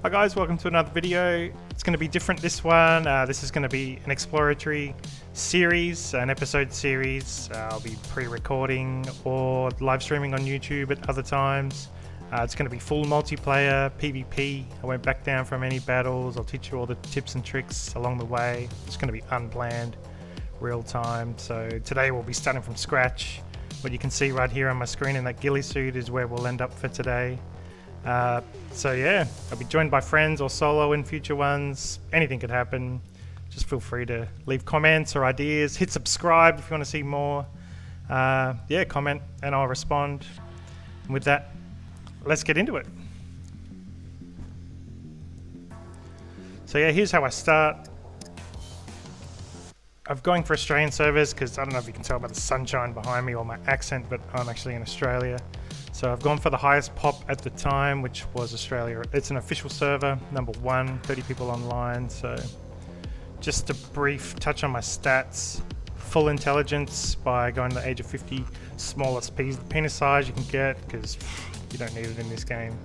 Hi guys, welcome to another video. It's going to be different this one. This is going to be an exploratory series, an episode series. I'll be pre-recording or live streaming on YouTube at other times. It's going to be full multiplayer, PvP. I won't back down from any battles. I'll teach you all the tips and tricks along the way. It's going to be unplanned, real time. So today we'll be starting from scratch. What you can see right here on my screen in that ghillie suit is where we'll end up for today. So yeah, I'll be joined by friends or solo in future ones. Anything could happen. Just feel free to leave comments or ideas. Hit subscribe if you want to see more. Yeah, comment and I'll respond. And with that, let's get into it. So yeah, here's how I start. I'm going for Australian servers because I don't know if you can tell by the sunshine behind me or my accent, but I'm actually in Australia. So I've gone for the highest pop at the time, which was Australia. It's an official server, number 1, 30 people online. So just a brief touch on my stats. Full intelligence by going to the age of 50. Smallest penis size you can get because you don't need it in this game.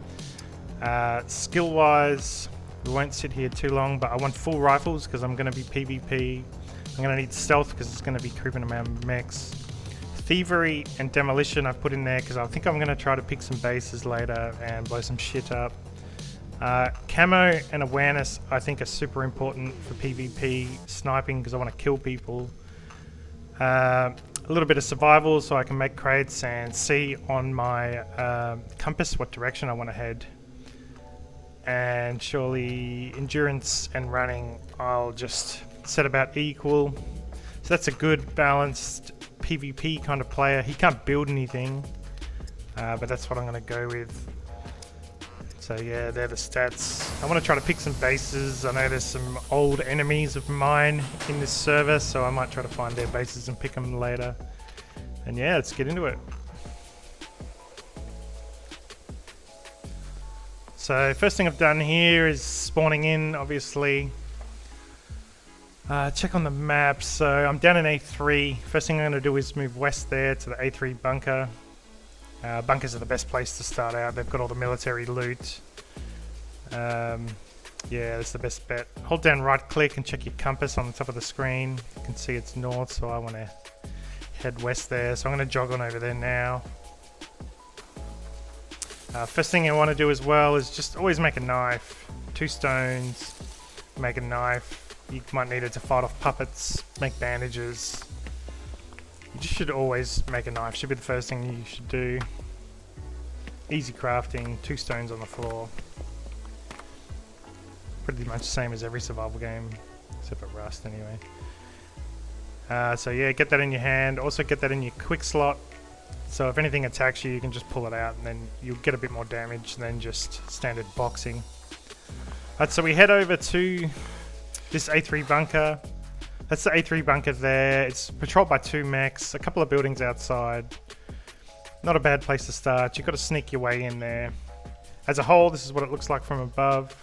Skill wise, we won't sit here too long, but I want full rifles because I'm going to be PvP. I'm going to need stealth because it's going to be creeping around mechs. Thievery and demolition I've put in there because I think I'm going to try to pick some bases later and blow some shit up. Camo and awareness I think are super important for PvP sniping because I want to kill people. A little bit of survival so I can make crates and see on my compass what direction I want to head. And surely endurance and running I'll just set about equal. So that's a good balanced PvP kind of player. He can't build anything, but that's what I'm going to go with. So yeah, they're the stats. I want to try to pick some bases. I know there's some old enemies of mine in this server, so I might try to find their bases and pick them later. And yeah, let's get into it. So first thing I've done here is spawning in, obviously. Check on the map. So I'm down in A3. First thing I'm going to do is move west there to the A3 bunker. Bunkers are the best place to start out. They've got all the military loot. Yeah, that's the best bet. Hold down right click and check your compass on the top of the screen. You can see it's north, so I want to head west there. So I'm going to jog on over there now. First thing I want to do as well is just always make a knife. 2 stones, make a knife. You might need it to fight off puppets, make bandages. You just should always make a knife, should be the first thing you should do. Easy crafting, 2 stones on the floor. Pretty much the same as every survival game, except for Rust anyway. So yeah, get that in your hand, also get that in your quick slot. So if anything attacks you, you can just pull it out and then you'll get a bit more damage than just standard boxing. Alright, so we head over to this A3 bunker. That's the A3 bunker there. It's patrolled by 2 mechs, a couple of buildings outside. Not a bad place to start. You've got to sneak your way in there. As a whole, this is what it looks like from above.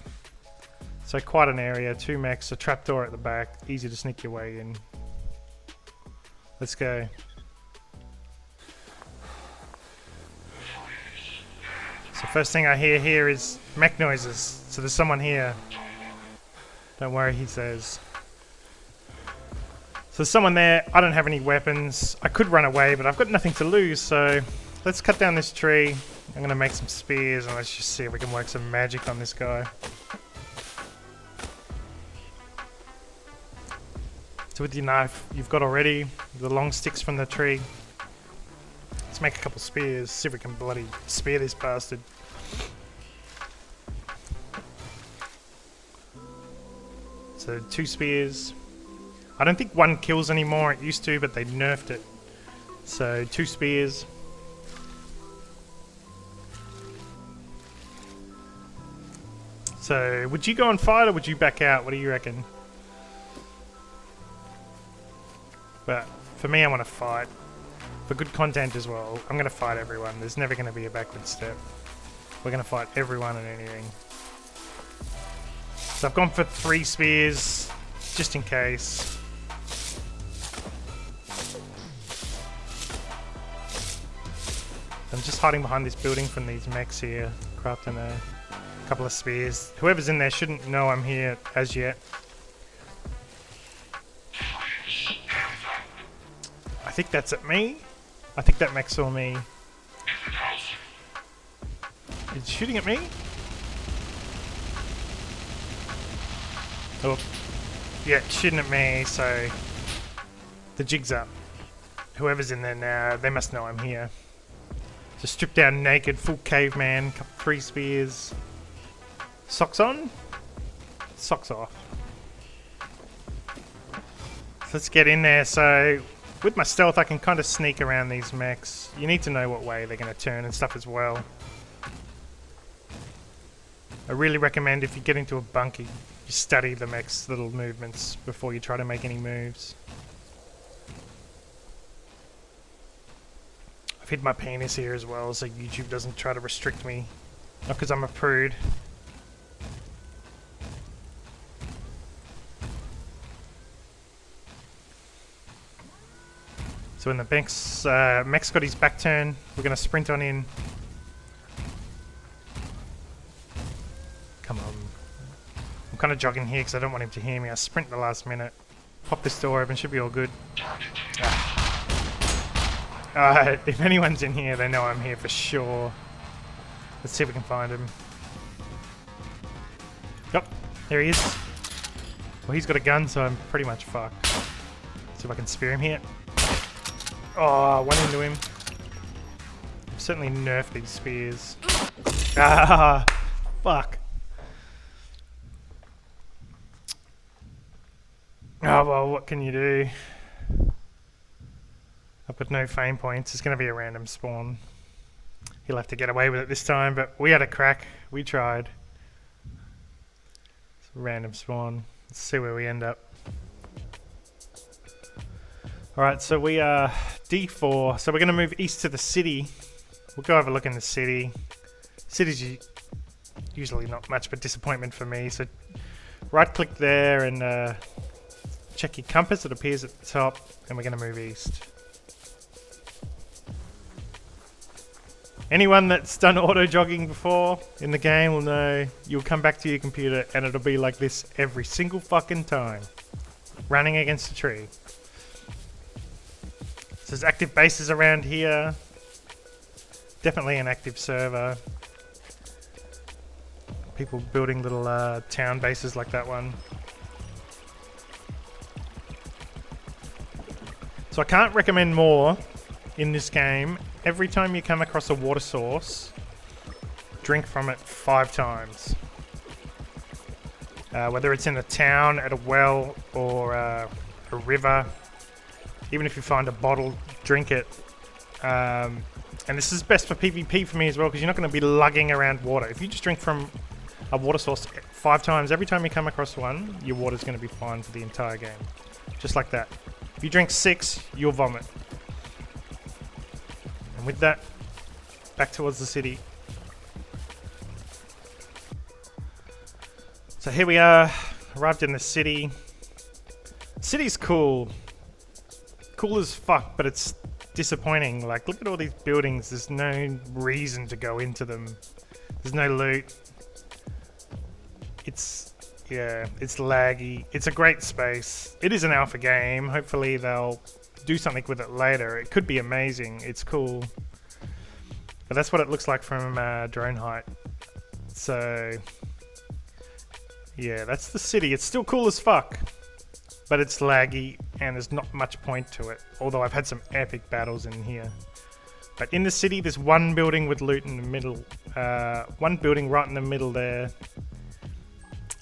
So quite an area, 2 mechs, a trapdoor at the back. Easy to sneak your way in. Let's go. So first thing I hear here is mech noises. So there's someone here. Don't worry, he says. So there's someone there. I don't have any weapons. I could run away, but I've got nothing to lose, so let's cut down this tree. I'm going to make some spears, and let's just see if we can work some magic on this guy. So with your knife you've got already, the long sticks from the tree. Let's make a couple spears, see if we can bloody spear this bastard. So 2 spears. I don't think 1 kills anymore, it used to, but they nerfed it. So 2 spears. So would you go and fight or would you back out? What do you reckon? But for me, I want to fight. For good content as well, I'm going to fight everyone. There's never going to be a backward step. We're going to fight everyone and anything. So I've gone for 3 spears, just in case. I'm just hiding behind this building from these mechs here, crafting a Couple of spears. Whoever's in there shouldn't know I'm here as yet. I think that's at me. I think that mech saw me. It's shooting at me. Oh, yeah, shooting at me, so the jig's up. Whoever's in there now, they must know I'm here. Just stripped down naked, full caveman, 3 spears. Socks on? Socks off. Let's get in there. So, with my stealth, I can kind of sneak around these mechs. You need to know what way they're going to turn and stuff as well. I really recommend if you get into a bunker, you study the mech's little movements before you try to make any moves. I've hid my penis here as well, so YouTube doesn't try to restrict me. Not because I'm a prude. So when the mech's got his back turn, we're going to sprint on in. Come on. I'm kind of jogging here because I don't want him to hear me. I sprint the last minute. Pop this door open, should be all good. If anyone's in here, they know I'm here for sure. Let's see if we can find him. Yep, there he is. Well, he's got a gun, so I'm pretty much fucked. See if I can spear him here. Oh, one into him. I've certainly nerfed these spears. Ah, fuck. Oh, well, what can you do? I've got no fame points. It's going to be a random spawn. He'll have to get away with it this time, but we had a crack. We tried. It's a random spawn. Let's see where we end up. Alright, so we are D4. So we're going to move east to the city. We'll go have a look in the city. City's usually not much of a disappointment for me. So right click there and check your compass. It appears at the top. And we're going to move east. Anyone that's done auto jogging before in the game will know you'll come back to your computer and it'll be like this every single fucking time. Running against a tree. So there's active bases around here. Definitely an active server. People building little town bases like that one. So I can't recommend more in this game. Every time you come across a water source, drink from it 5 times. Whether it's in a town, at a well, or a river. Even if you find a bottle, drink it. And this is best for PvP for me as well, because you're not going to be lugging around water. If you just drink from a water source 5 times, every time you come across one, your water's going to be fine for the entire game. Just like that. If you drink 6, you'll vomit. And with that, back towards the city. So here we are, arrived in the city. City's cool. Cool as fuck, but it's disappointing. Like, look at all these buildings. There's no reason to go into them. There's no loot. It's laggy. It's a great space. It is an alpha game. Hopefully they'll do something with it later. It could be amazing. It's cool. But that's what it looks like from drone height. So, yeah, that's the city. It's still cool as fuck. But it's laggy, and there's not much point to it. Although I've had some epic battles in here. But in the city, there's one building with loot in the middle. One building right in the middle there.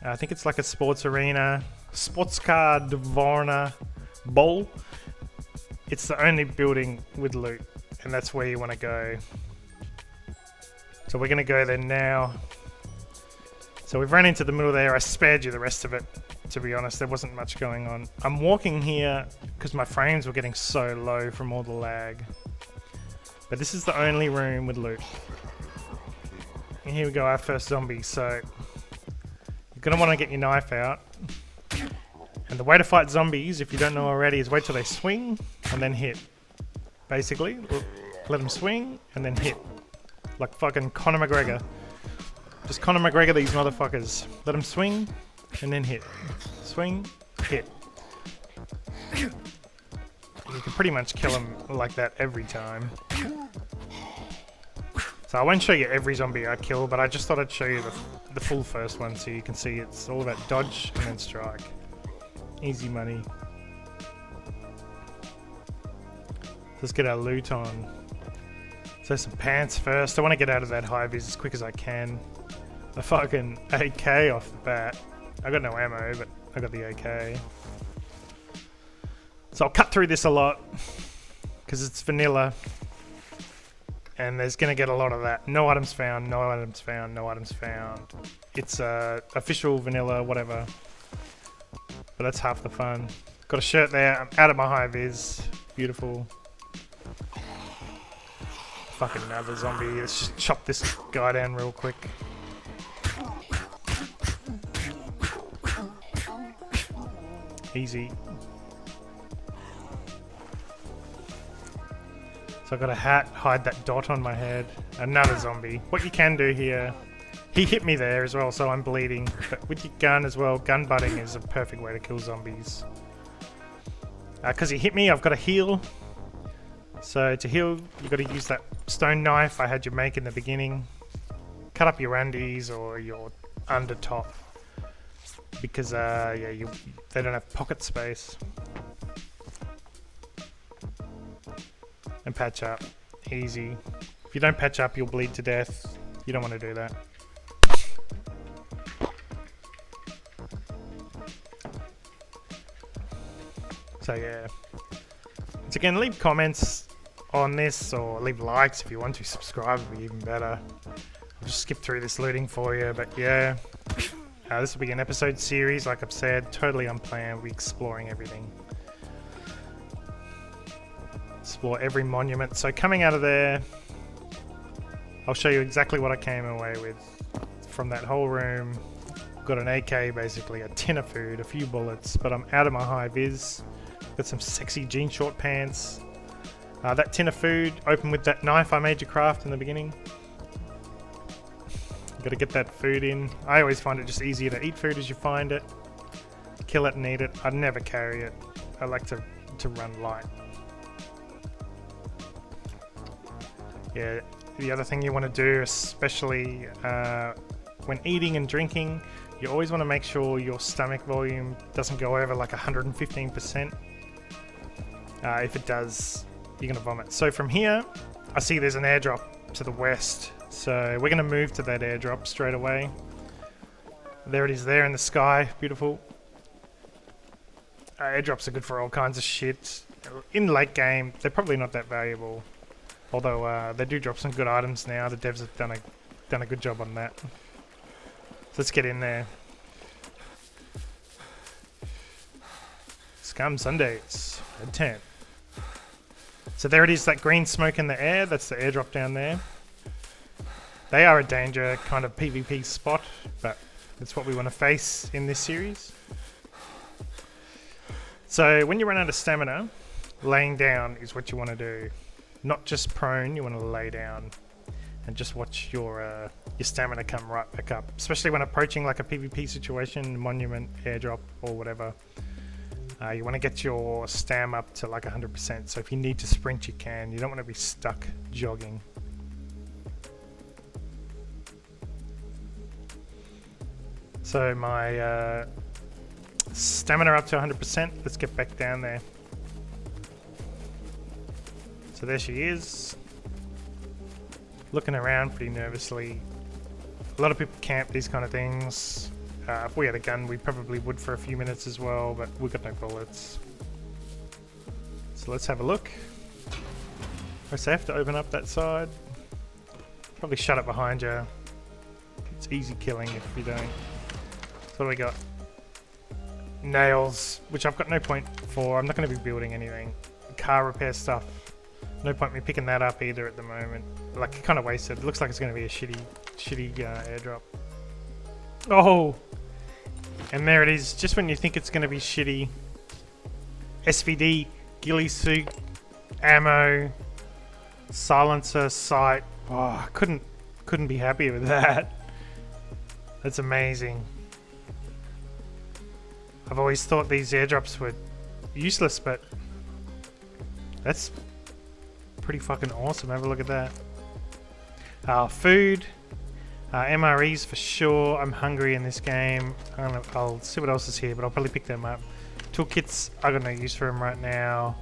I think it's like a sports arena. Sportska Dvorna Bowl. It's the only building with loot. And that's where you want to go. So we're going to go there now. So we've run into the middle there. I spared you the rest of it. To be honest, there wasn't much going on. I'm walking here because my frames were getting so low from all the lag. But this is the only room with loot. And here we go, our first zombie. So you're going to want to get your knife out. And the way to fight zombies, if you don't know already, is wait till they swing and then hit. Basically, let them swing and then hit. Like fucking Conor McGregor. Just Conor McGregor these motherfuckers. Let them swing and then hit. Swing, hit. You can pretty much kill them like that every time. So I won't show you every zombie I kill, but I just thought I'd show you the full first one so you can see it's all about dodge and then strike. Easy money. Let's get our loot on. So some pants first. I want to get out of that high vis as quick as I can. A fucking AK off the bat. I got no ammo, but I got the AK. So I'll cut through this a lot because it's vanilla. And there's going to get a lot of that. No items found, no items found, no items found. It's official vanilla, whatever. But that's half the fun. Got a shirt there. I'm out of my high vis. Beautiful. Fucking another zombie. Let's just chop this guy down real quick. Easy. So I got a hat, hide that dot on my head. Another zombie. What you can do here, he hit me there as well, so I'm bleeding. But with your gun as well, gun butting is a perfect way to kill zombies. Because he hit me, I've got to heal. So to heal, you've got to use that stone knife I had you make in the beginning. Cut up your undies or your under top. Because yeah, they don't have pocket space. And patch up. Easy. If you don't patch up, you'll bleed to death. You don't want to do that. So yeah. Once again, leave comments on this or leave likes if you want to. Subscribe would be even better. I'll just skip through this looting for you, but yeah. This will be an episode series, like I've said, totally unplanned. We're exploring everything. Explore every monument. So coming out of there, I'll show you exactly what I came away with from that whole room. Got an AK, basically, a tin of food, a few bullets, but I'm out of my high vis. Got some sexy jean short pants. That tin of food, open with that knife I made you craft in the beginning. Got to get that food in. I always find it just easier to eat food as you find it. Kill it and eat it. I'd never carry it. I like to run light. Yeah, the other thing you want to do, especially when eating and drinking, you always want to make sure your stomach volume doesn't go over like 115%. If it does, you're going to vomit. So from here, I see there's an airdrop to the west. So we're going to move to that airdrop straight away. There it is there in the sky. Beautiful. Airdrops are good for all kinds of shit. In late game, they're probably not that valuable. Although they do drop some good items now. The devs have done a good job on that. So let's get in there. Scum Sundays at 10. So there it is, that green smoke in the air. That's the airdrop down there. They are a danger kind of PvP spot, but that's what we want to face in this series. So when you run out of stamina, laying down is what you want to do. Not just prone, you want to lay down and just watch your stamina come right back up. Especially when approaching like a PvP situation, monument, airdrop or whatever. You want to get your stam up to like 100%. So if you need to sprint, you can. You don't want to be stuck jogging. So my stamina up to 100%. Let's get back down there. So there she is, looking around pretty nervously. A lot of people camp these kind of things. If we had a gun, we probably would for a few minutes as well, but we've got no bullets. So let's have a look. Press F to open up that side. Probably shut it behind you. It's easy killing if you don't. So what do we got? Nails, which I've got no point for. I'm not going to be building anything. Car repair stuff. No point me picking that up either at the moment. Like, kind of wasted. It looks like it's going to be a shitty airdrop. Oh! And there it is. Just when you think it's going to be shitty. SVD, ghillie suit, ammo, silencer, sight. Oh, I couldn't be happier with that. That's amazing. I've always thought these airdrops were useless, but that's pretty fucking awesome. Have a look at that. Food. MREs for sure. I'm hungry in this game. I'll see what else is here, but I'll probably pick them up. Toolkits, I got no use for them right now.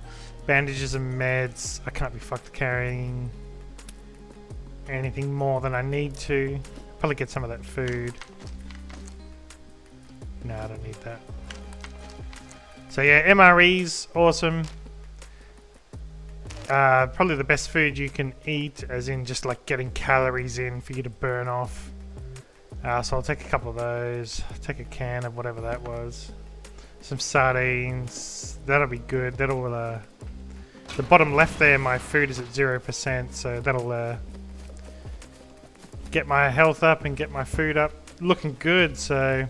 Bandages and meds. I can't be fucked carrying anything more than I need to. Probably get some of that food. No, I don't need that. So yeah, MREs, awesome. Probably the best food you can eat, as in just like getting calories in for you to burn off. So I'll take a couple of those. Take a can of whatever that was. Some sardines. That'll be good. That'll the bottom left there, my food is at 0%, so that'll get my health up and get my food up. Looking good, so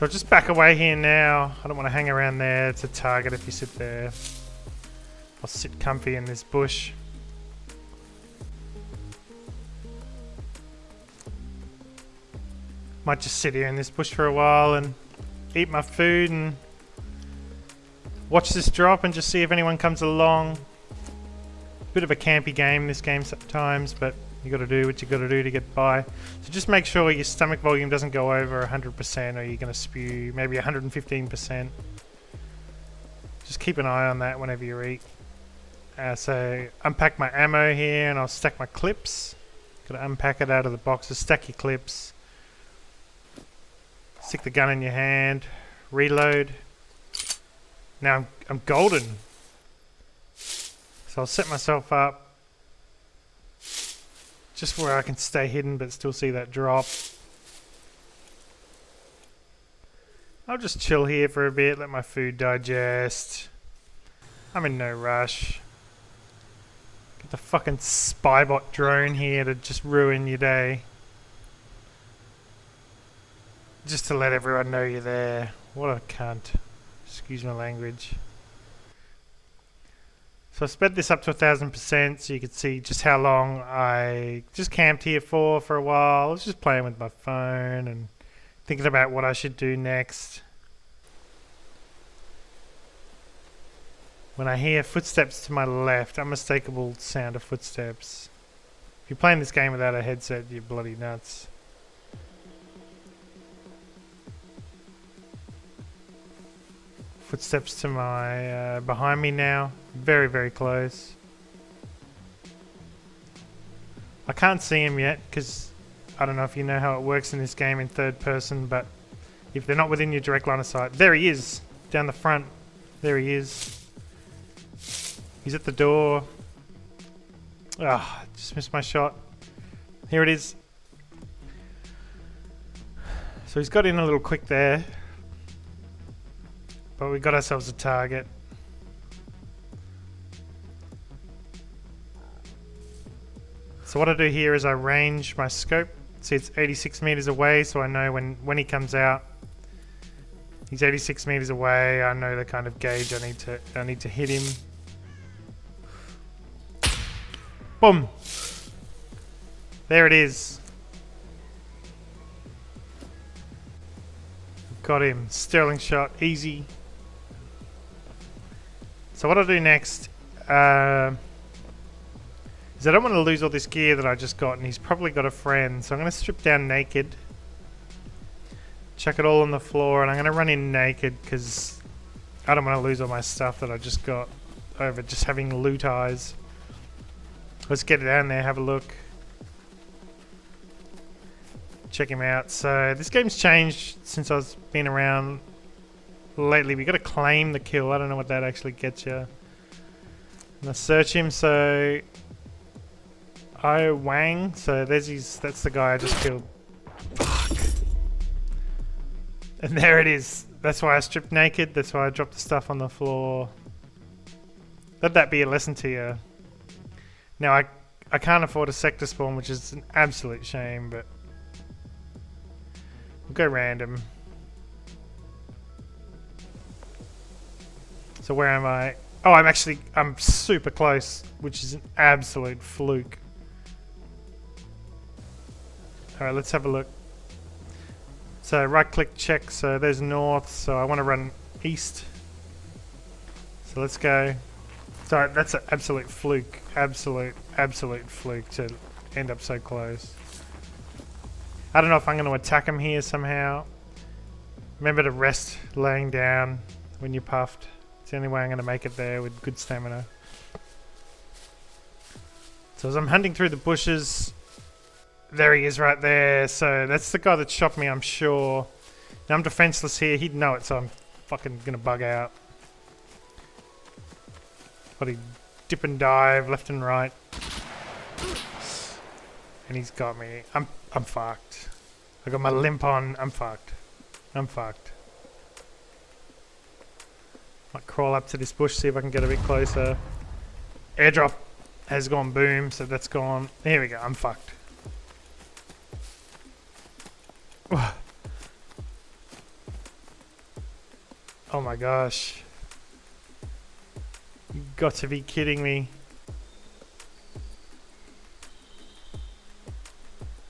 I'll just back away here now. I don't want to hang around there. It's a target if you sit there. I'll sit comfy in this bush. Might just sit here in this bush for a while and eat my food and watch this drop and just see if anyone comes along. Bit of a campy game, this game sometimes, but you got to do what you got to do to get by. So just make sure your stomach volume doesn't go over 100%, or you're going to spew. Maybe 115%. Just keep an eye on that whenever you eat. So unpack my ammo here, and I'll stack my clips. Got to unpack it out of the boxes. Stack your clips. Stick the gun in your hand. Reload. Now I'm golden. So I'll set myself up just where I can stay hidden but still see that drop. I'll just chill here for a bit, let my food digest. I'm in no rush. Get the fucking spybot drone here to just ruin your day. Just to let everyone know you're there. What a cunt. Excuse my language. So I sped this up to 1000% so you could see just how long I just camped here for a while. I was just playing with my phone and thinking about what I should do next. When I hear footsteps to my left, unmistakable sound of footsteps. If you're playing this game without a headset, you're bloody nuts. Footsteps to my behind me now. Very, very close. I can't see him yet because I don't know if you know how it works in this game in third person, but if they're not within your direct line of sight. There he is, down the front. There he is. He's at the door. Ah, just missed my shot. Here it is. So he's got in a little quick there. But we got ourselves a target. So what I do here is I range my scope. See, it's 86 meters away, so I know when he comes out, he's 86 meters away. I know the kind of gauge I need to hit him. Boom. There it is. Got him. Sterling shot. Easy. So what I'll do next is I don't want to lose all this gear that I just got, and he's probably got a friend. So I'm going to strip down naked. Chuck it all on the floor, and I'm going to run in naked because I don't want to lose all my stuff that I just got over just having loot eyes. Let's get down there, have a look. Check him out. So this game's changed since I've been around lately. We got to claim the kill. I don't know what that actually gets you. I'm gonna search him. So Wang. So that's the guy I just killed. Fuck. And there it is. That's why I stripped naked. That's why I dropped the stuff on the floor. Let that be a lesson to you. Now I can't afford a sector spawn, which is an absolute shame, but we'll go random. So where am I? Oh, I'm super close, which is an absolute fluke. Alright, let's have a look. So right click check, so there's north, so I want to run east. So let's go. So that's an absolute fluke. Absolute fluke to end up so close. I don't know if I'm going to attack him here somehow. Remember to rest laying down when you're puffed. It's the only way I'm going to make it there with good stamina. So as I'm hunting through the bushes, there he is right there. So that's the guy that shot me, I'm sure. Now I'm defenseless here. He'd know it, so I'm fucking going to bug out. Bloody dip and dive left and right. And he's got me. I'm fucked. I got my limp on. I'm fucked. I'm fucked. Might crawl up to this bush, see if I can get a bit closer. Airdrop has gone boom, so that's gone. Here we go. I'm fucked. Oh my gosh. You got to be kidding me.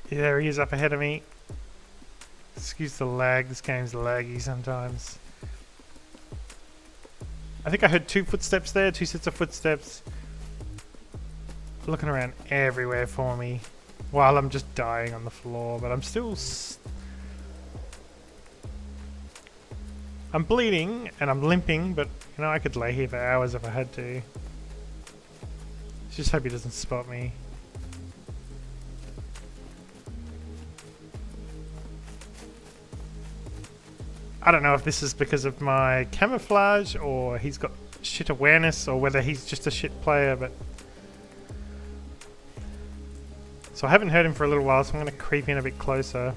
Yeah, there he is up ahead of me. Excuse the lag, this game's laggy sometimes. I think I heard 2 footsteps there, 2 sets of footsteps. Looking around everywhere for me while I'm just dying on the floor, but I'm still... I'm bleeding and I'm limping, but you know, I could lay here for hours if I had to. Just hope he doesn't spot me. I don't know if this is because of my camouflage or he's got shit awareness or whether he's just a shit player, but... So I haven't heard him for a little while, so I'm going to creep in a bit closer.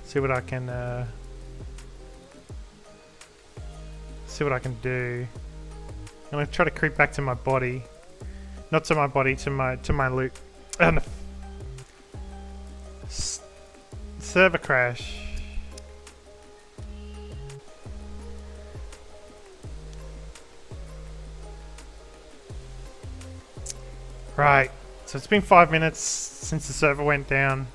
See what I can do. I'm going to try to creep back to my body. Not to my body, to my loot. Oh, no. Server crash. Right, so it's been 5 minutes since the server went down.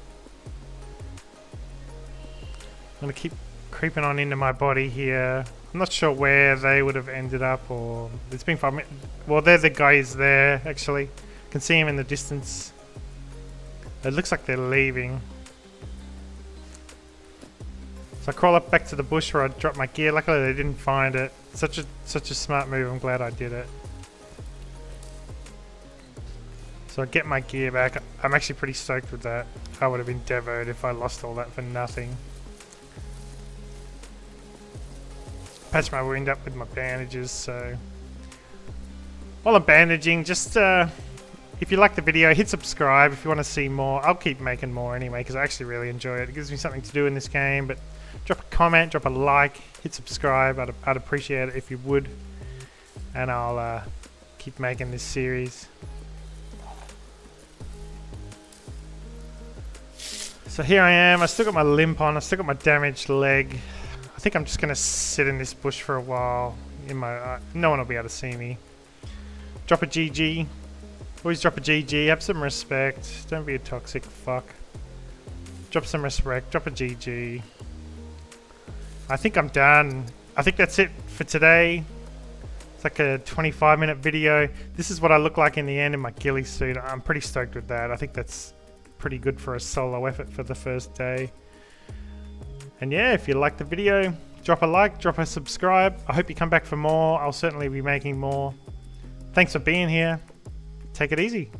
I'm gonna keep creeping on into my body here. I'm not sure where they would have ended up, or it's been 5 minutes. Well, there the guy is there, actually. I can see him in the distance. It looks like they're leaving. So I crawl up back to the bush where I dropped my gear. Luckily they didn't find it. Such a smart move. I'm glad I did it. So I get my gear back. I'm actually pretty stoked with that. I would have been devoed if I lost all that for nothing. Patch my wound up with my bandages. So while I'm bandaging, just if you like the video, hit subscribe if you want to see more. I'll keep making more anyway because I actually really enjoy it. It gives me something to do in this game. But drop a comment, drop a like, hit subscribe. I'd appreciate it if you would. And I'll keep making this series. So here I am. I still got my limp on. I still got my damaged leg. I think I'm just going to sit in this bush for a while. No one will be able to see me. Drop a GG. Always drop a GG. Have some respect. Don't be a toxic fuck. Drop some respect. Drop a GG. I think I'm done. I think that's it for today. It's like a 25-minute video. This is what I look like in the end in my ghillie suit. I'm pretty stoked with that. I think that's pretty good for a solo effort for the first day. And yeah, if you like the video, drop a like, drop a subscribe. I hope you come back for more. I'll certainly be making more. Thanks for being here. Take it easy.